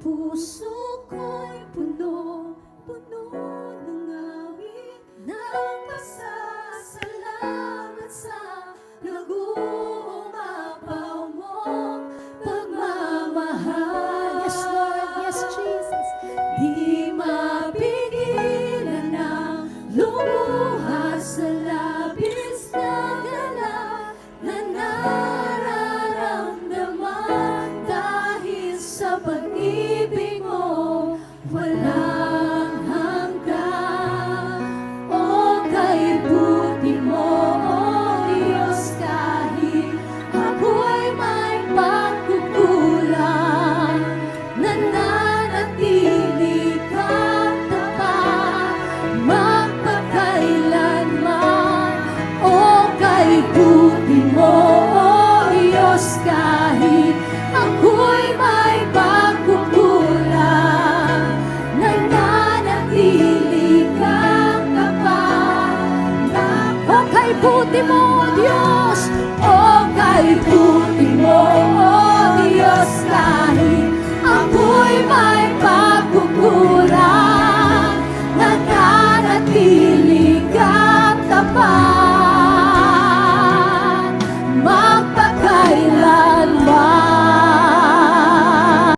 puso ko'y puno-puno ng awit ng pasasalamat sa nag-uumapaw mong pagmamahal. Yes, Lord. Yes, Jesus. Di mapigilan ang lumuha sa labis na galak na nararamdaman dahil sa pag-ibig mo walang hanggan. O kay buti mo, O Diyos, kahit ako'y may pagkukulang, nananatili kang tapat magpakailanman. O kay buti mo, O Diyos, kahit ako'y may pagkukulang, nananatili kang tapat. O kay buti mo, Diyos. O kay buti mo, O Diyos, kahit